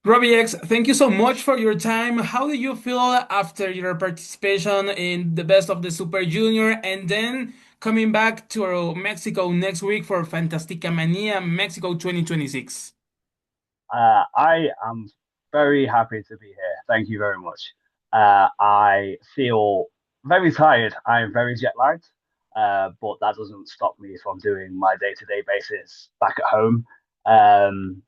Robbie X, thank you so much for your time. How do you feel after your participation in the Best of the Super Junior and then coming back to Mexico next week for Fantasticamania Mexico 2026? I am very happy to be here. Thank you very much. I feel very tired. I'm very jet lagged, but that doesn't stop me from doing my day-to-day basis back at home. Um,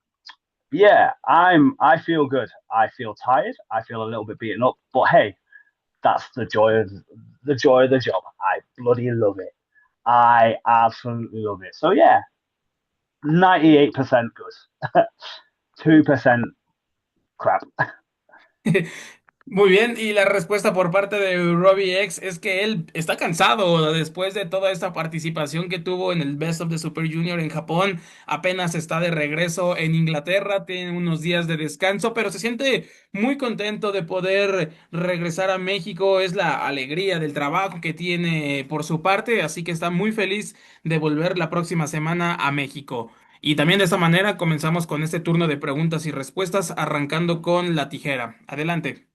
yeah, I feel good. I feel tired. I feel a little bit beaten up, but hey, that's the joy of the job. I bloody love it. I absolutely love it. So yeah, 98% good. 2% crap. Muy bien, y la respuesta por parte de Robbie X es que él está cansado después de toda esta participación que tuvo en el Best of the Super Junior en Japón. Apenas está de regreso en Inglaterra, tiene unos días de descanso, pero se siente muy contento de poder regresar a México. Es la alegría del trabajo que tiene por su parte, así que está muy feliz de volver la próxima semana a México. Y también de esta manera comenzamos con este turno de preguntas y respuestas, arrancando con la tijera. Adelante.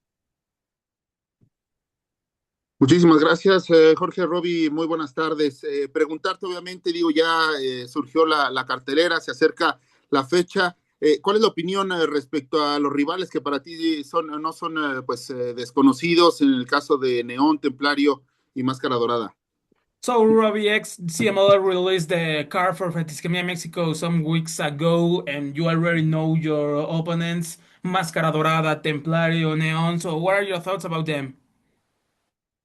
Muchísimas gracias, Jorge Roby. Muy buenas tardes. Preguntarte, obviamente, digo, ya surgió la cartelera, se acerca la fecha. ¿Cuál es la opinión respecto a los rivales que para ti no son pues desconocidos en el caso de Neón, Templario y Máscara Dorada? So, Robbie X, CMLL released the card for Fantasticamania Mexico some weeks ago, and you already know your opponents, Máscara Dorada, Templario, Neon. So, what are your thoughts about them?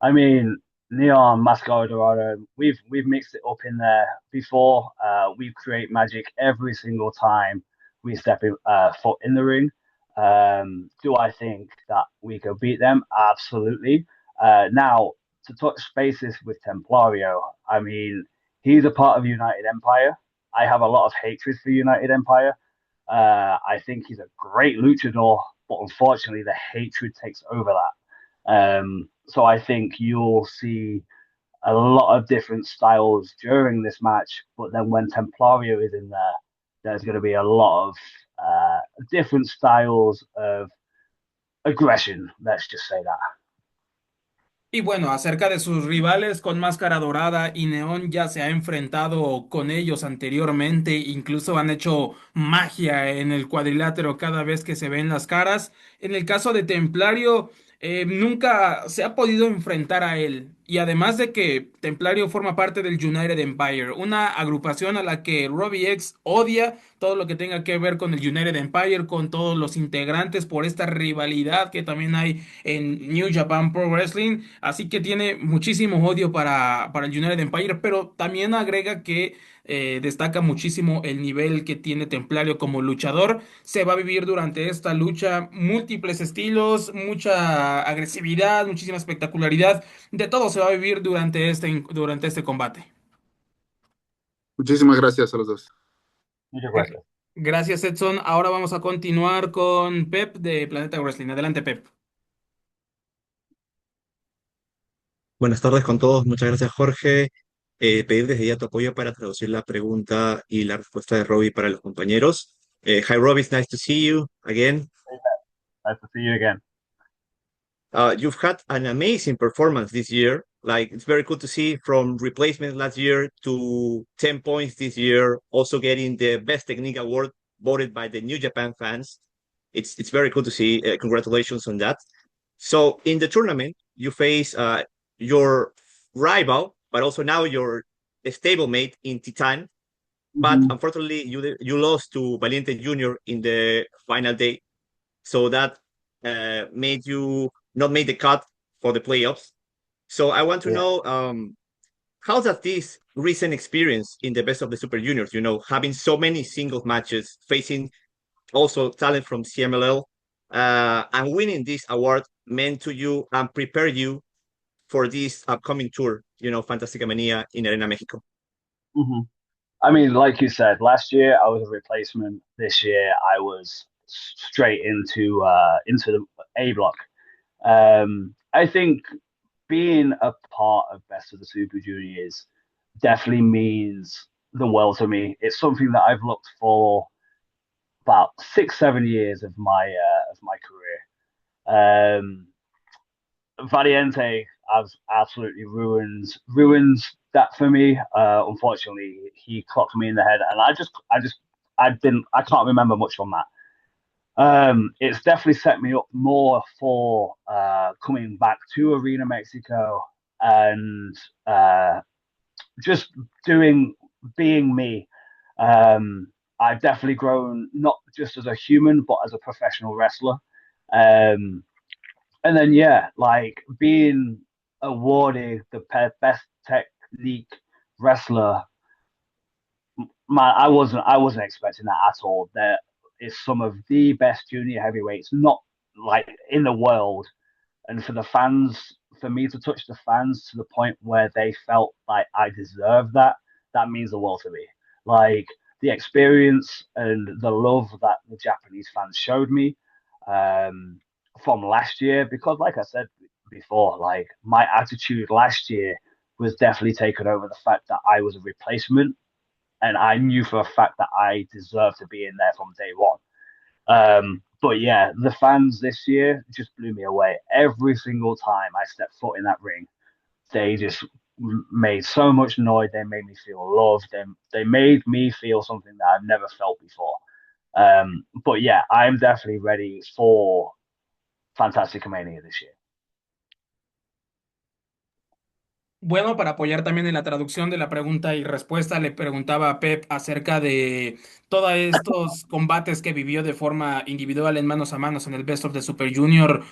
I mean, Neon, Mascara Dorado, we've mixed it up in there before. We create magic every single time we step foot in the ring. Do I think that we could beat them? Absolutely. Now, to touch bases with Templario, I mean, he's a part of United Empire. I have a lot of hatred for United Empire. I think he's a great luchador, but unfortunately, the hatred takes over that. So I think you'll see a lot of different styles during this match, but then when Templario is in there, there's going to be a lot of different styles of aggression. Let's just say that. Y bueno, acerca de sus rivales con Máscara Dorada y Neón, ya se ha enfrentado con ellos anteriormente, incluso han hecho magia en el cuadrilátero cada vez que se ven las caras. En el caso de Templario, nunca se ha podido enfrentar a él. Y además de que Templario forma parte del United Empire, una agrupación a la que Robbie X odia todo lo que tenga que ver con el United Empire, con todos los integrantes por esta rivalidad que también hay en New Japan Pro Wrestling, así que tiene muchísimo odio para el United Empire, pero también agrega que destaca muchísimo el nivel que tiene Templario como luchador. Se va a vivir durante esta lucha múltiples estilos, mucha agresividad, muchísima espectacularidad, de todo se va a vivir durante este combate. Muchísimas gracias a los dos. Muchas Gra- gracias. Gracias, Edson. Ahora vamos a continuar con Pep de Planeta Wrestling. Adelante, Pep. Buenas tardes con todos, muchas gracias Jorge. Pedir desde ya tu apoyo para traducir la pregunta y la respuesta de Robbie para los compañeros. Hi Robbie, it's nice to see you again. Nice to see you again. You've had an amazing performance this year. Like it's very cool to see from replacement last year to 10 points this year, also getting the best technique award voted by the New Japan fans. It's very cool to see. Congratulations on that. So in the tournament, you face your rival, but also now your stablemate in Titan. But Mm-hmm. unfortunately, you lost to Valiente Junior in the final day, so that made you not make the cut for the playoffs. So I want to Yeah. know how does this recent experience in the best of the Super Juniors, having so many singles matches, facing also talent from CMLL, and winning this award meant to you and prepare you for this upcoming tour, Fantastica Mania in Arena Mexico. Mm-hmm. I mean, like you said, last year I was a replacement. This year I was straight into the A block. I think being a part of Best of the Super Juniors definitely means the world to me. It's something that I've looked for about 6, 7 years of my career. Valiente has absolutely ruins that for me. Unfortunately, he clocked me in the head, and I can't remember much from that. It's definitely set me up more for coming back to Arena Mexico and just doing being me. Um, I've definitely grown not just as a human but as a professional wrestler. Um, and then yeah, like being awarded the best technique wrestler, man, I wasn't expecting that at all. There is some of the best junior heavyweights, not like in the world, and for the fans, for me to touch the fans to the point where they felt like I deserved that, that means the world to me. Like the experience and the love that the Japanese fans showed me um, from last year, because like I said before, like my attitude last year was definitely taken over the fact that I was a replacement, and I knew for a fact that I deserved to be in there from day one. But yeah, the fans this year just blew me away. Every single time I stepped foot in that ring, they just made so much noise. They made me feel loved. They made me feel something that I've never felt before. But yeah, I'm definitely ready for Fantasticamania this year. Bueno, para apoyar también en la traducción de la pregunta y respuesta, le preguntaba a Pep acerca de todos estos combates que vivió de forma individual en manos a manos en el Best of the Super Junior,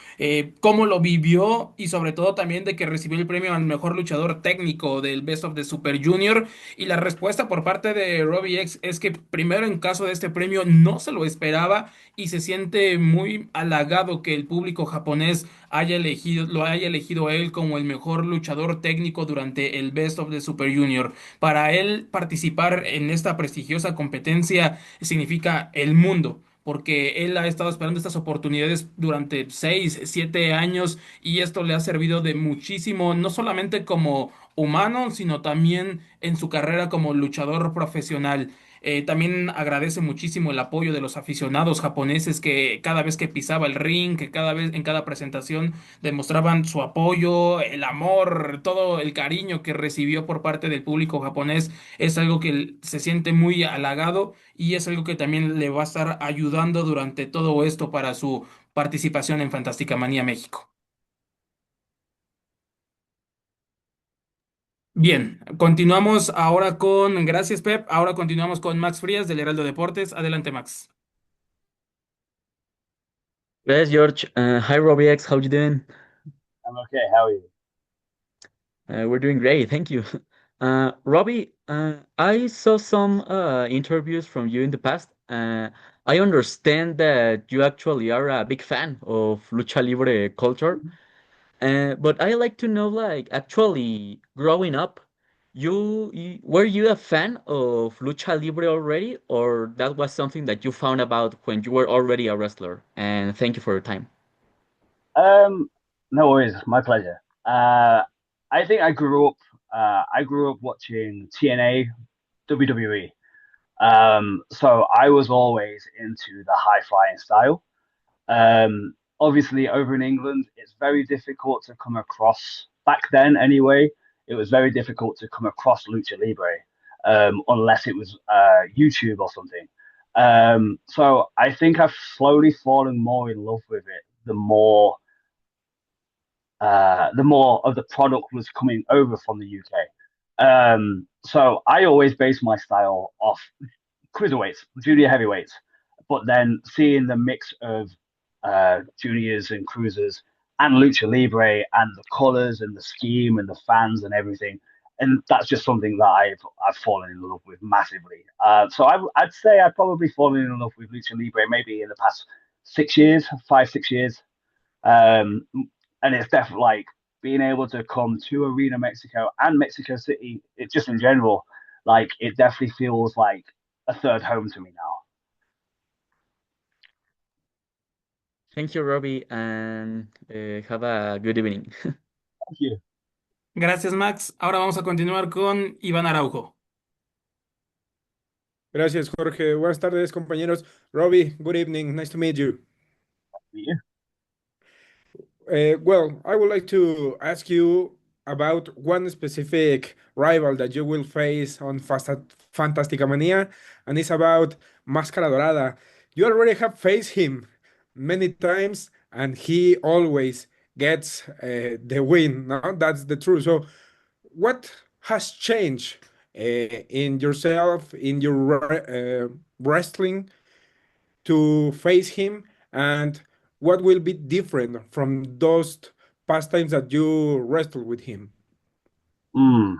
cómo lo vivió y sobre todo también de que recibió el premio al mejor luchador técnico del Best of the Super Junior. Y la respuesta por parte de Robbie X es que primero en caso de este premio no se lo esperaba y se siente muy halagado que el público japonés lo haya elegido a él como el mejor luchador técnico durante el Best of the Super Junior. Para él participar en esta prestigiosa competencia significa el mundo, porque él ha estado esperando estas oportunidades durante 6, 7 años y esto le ha servido de muchísimo, no solamente como humano, sino también en su carrera como luchador profesional. También agradece muchísimo el apoyo de los aficionados japoneses que cada vez que pisaba el ring, que cada vez en cada presentación demostraban su apoyo, el amor, todo el cariño que recibió por parte del público japonés. Es algo que se siente muy halagado y es algo que también le va a estar ayudando durante todo esto para su participación en Fantasticamania México. Bien, continuamos ahora con, gracias Pep, ahora continuamos con Max Frías del Heraldo Deportes. Adelante, Max. Yes, George. Hi, Robbie X. How you doing? I'm okay. How are you? We're doing great, thank you. Robbie, I saw some interviews from you in the past. I understand that you actually are a big fan of lucha libre culture, but I like to know, like, actually growing up, were you a fan of lucha libre already, or that was something that you found about when you were already a wrestler? And thank you for your time. Um, no worries, my pleasure. I think I grew up watching TNA, WWE. So I was always into the high flying style. Obviously, over in England, it's very difficult to come across, back then anyway, it was very difficult to come across Lucha Libre, unless it was YouTube or something. So I think I've slowly fallen more in love with it the more of the product was coming over from the UK. So I always base my style off cruiserweights, junior heavyweights, but then seeing the mix of juniors and cruisers and lucha libre and the colors and the scheme and the fans and everything, and that's just something that I've fallen in love with massively. I'd say I've probably fallen in love with lucha libre maybe in the past 6 years, 5 6 years. Um, and it's definitely like being able to come to Arena Mexico and Mexico City, it just in general, like it definitely feels like a third home to me now. Thank you, Robbie, and have a good evening. Thank you. Gracias, Max. Ahora vamos a continuar con Iván Araujo. Gracias, Jorge. Buenas tardes, compañeros. Robbie, good evening. Nice to meet you. Yeah. Well, I would like to ask you about one specific rival that you will face on Fantasticamania, and it's about Máscara Dorada. You already have faced him many times, and he always gets the win. No, that's the truth. So, what has changed in yourself, in your wrestling, to face him, and what will be different from those pastimes that you wrestled with him?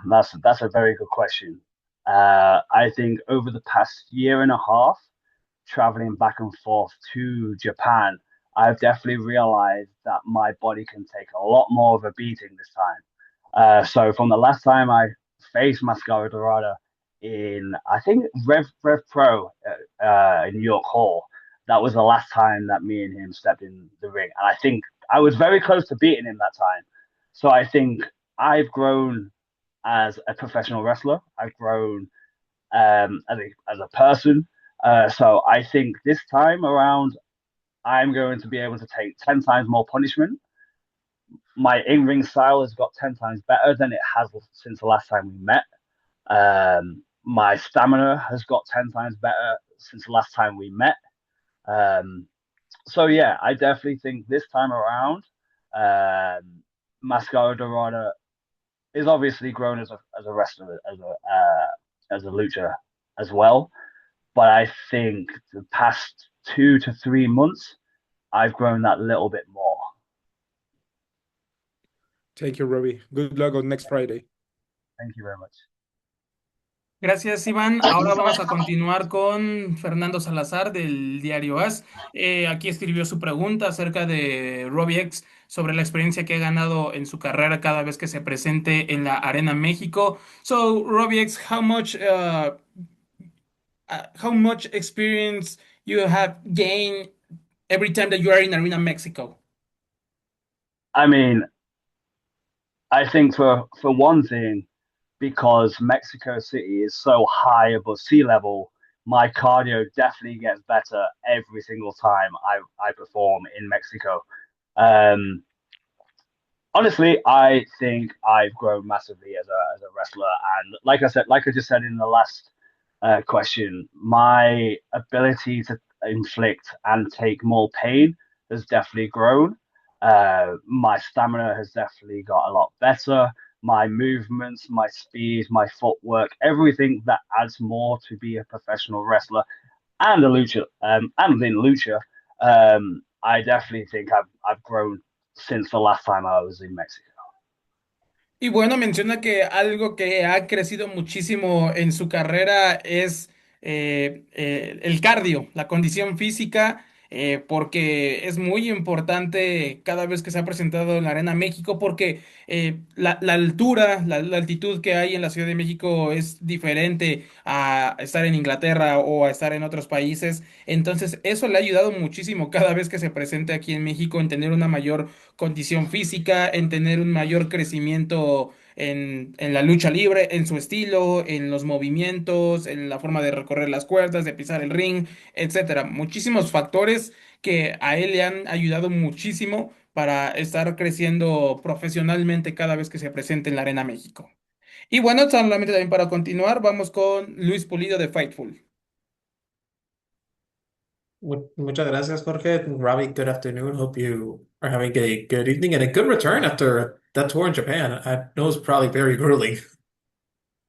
That's a very good question. I think over the past year and a half, traveling back and forth to Japan, I've definitely realized that my body can take a lot more of a beating this time. So from the last time I faced Mascara Dorada in, I think Rev Pro in New York Hall, that was the last time that me and him stepped in the ring, and I think I was very close to beating him that time. So I think I've grown as a professional wrestler. I've grown as a person. So I think this time around, I'm going to be able to take 10 times more punishment. My in ring style has got 10 times better than it has since the last time we met. My stamina has got 10 times better since the last time we met. Um, so, yeah, I definitely think this time around, Mascara Dorada is obviously grown as a wrestler, as a lucha as well. But I think the past 2 to 3 months, I've grown that little bit more. Thank you, Robbie. Good luck on next Friday. Thank you very much. Gracias, Iván. Ahora vamos a continuar con Fernando Salazar del diario AS. Aquí escribió su pregunta acerca de Robbie X sobre la experiencia que ha ganado en su carrera cada vez que se presente en la Arena México. So, Robbie X, how much experience you have gained every time that you are in Arena Mexico? I mean, I think for one thing, because Mexico City is so high above sea level, my cardio definitely gets better every single time I perform in Mexico. Um, Honestly, I think I've grown massively as a wrestler, and like I said, like I just said in the last question, my ability to inflict and take more pain has definitely grown. My stamina has definitely got a lot better. My movements, my speed, my footwork, everything that adds more to be a professional wrestler and a lucha, and in lucha, I definitely think I've grown since the last time I was in Mexico. Y bueno, menciona que algo que ha crecido muchísimo en su carrera es el cardio, la condición física, porque es muy importante cada vez que se ha presentado en la Arena México, porque la altura, la altitud que hay en la Ciudad de México es diferente a estar en Inglaterra o a estar en otros países. Entonces, eso le ha ayudado muchísimo cada vez que se presente aquí en México en tener una mayor condición física, en tener un mayor crecimiento en la lucha libre, en su estilo, en los movimientos, en la forma de recorrer las cuerdas, de pisar el ring, etcétera. Muchísimos factores que a él le han ayudado muchísimo para estar creciendo profesionalmente cada vez que se presente en la Arena México. Y bueno, solamente también para continuar, vamos con Luis Pulido de Fightful. Muchas gracias, Jorge. Robbie, good afternoon. Hope you are having a good evening and a good return after that tour in Japan. I know it's probably very grueling.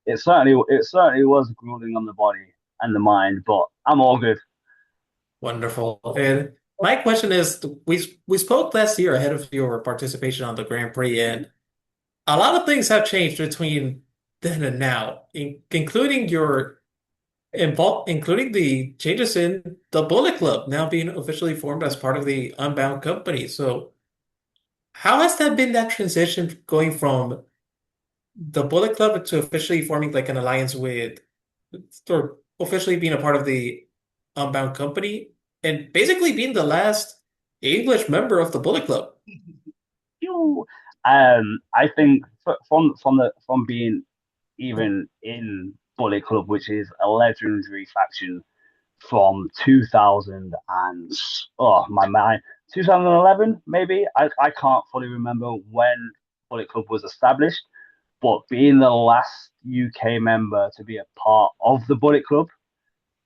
It certainly was grueling on the body and the mind, but I'm all good. Wonderful. And my question is, we spoke last year ahead of your participation on the Grand Prix, and a lot of things have changed between then and now, including including the changes in the Bullet Club now being officially formed as part of the Unbound company. So, how has that transition going from the Bullet Club to officially forming like an alliance with, or officially being a part of the Unbound company, and basically being the last English member of the Bullet Club? I think from being even in Bullet Club, which is a legendary faction from 2000 and oh my mind, 2011 maybe. I can't fully remember when Bullet Club was established, but being the last UK member to be a part of the Bullet Club,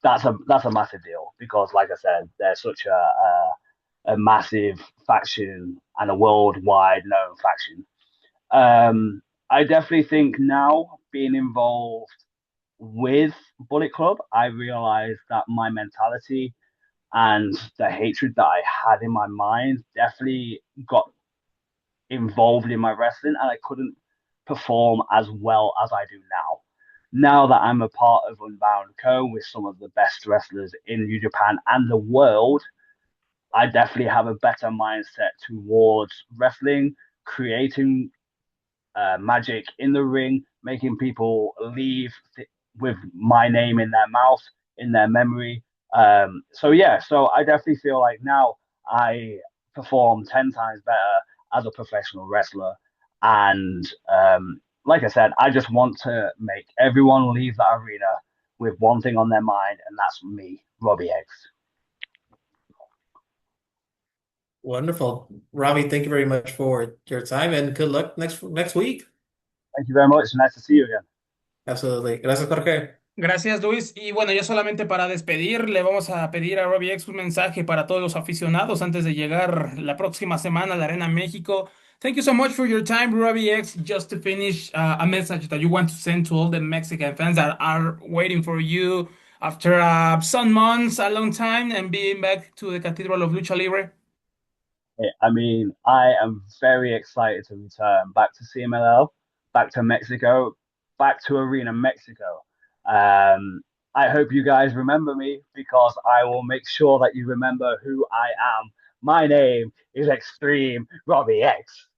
that's a massive deal because, like I said, they're such a massive faction and a worldwide known faction. I definitely think now being involved with Bullet Club, I realized that my mentality and the hatred that I had in my mind definitely got involved in my wrestling, and I couldn't perform as well as I do now. Now that I'm a part of Unbound Co. with some of the best wrestlers in New Japan and the world, I definitely have a better mindset towards wrestling, creating magic in the ring, making people leave with my name in their mouth, in their memory. So yeah, so I definitely feel like now I perform 10 times better as a professional wrestler, and like I said, I just want to make everyone leave that arena with one thing on their mind, and that's me, Robbie X. Wonderful. Robbie, thank you very much for your time and good luck next week. Thank you very much. Nice to see you again. Absolutely. Gracias, Jorge. Gracias, Luis. Y bueno, ya solamente para despedir, le vamos a pedir a Robbie X un mensaje para todos los aficionados antes de llegar la próxima semana a la Arena México. Thank you so much for your time, Robbie X. Just to finish, a message that you want to send to all the Mexican fans that are waiting for you after some months, a long time, and being back to the Cathedral of Lucha Libre. I mean, I am very excited to return back to CMLL, back to Mexico, back to Arena Mexico. I hope you guys remember me because I will make sure that you remember who I am. My name is Extreme Robbie X.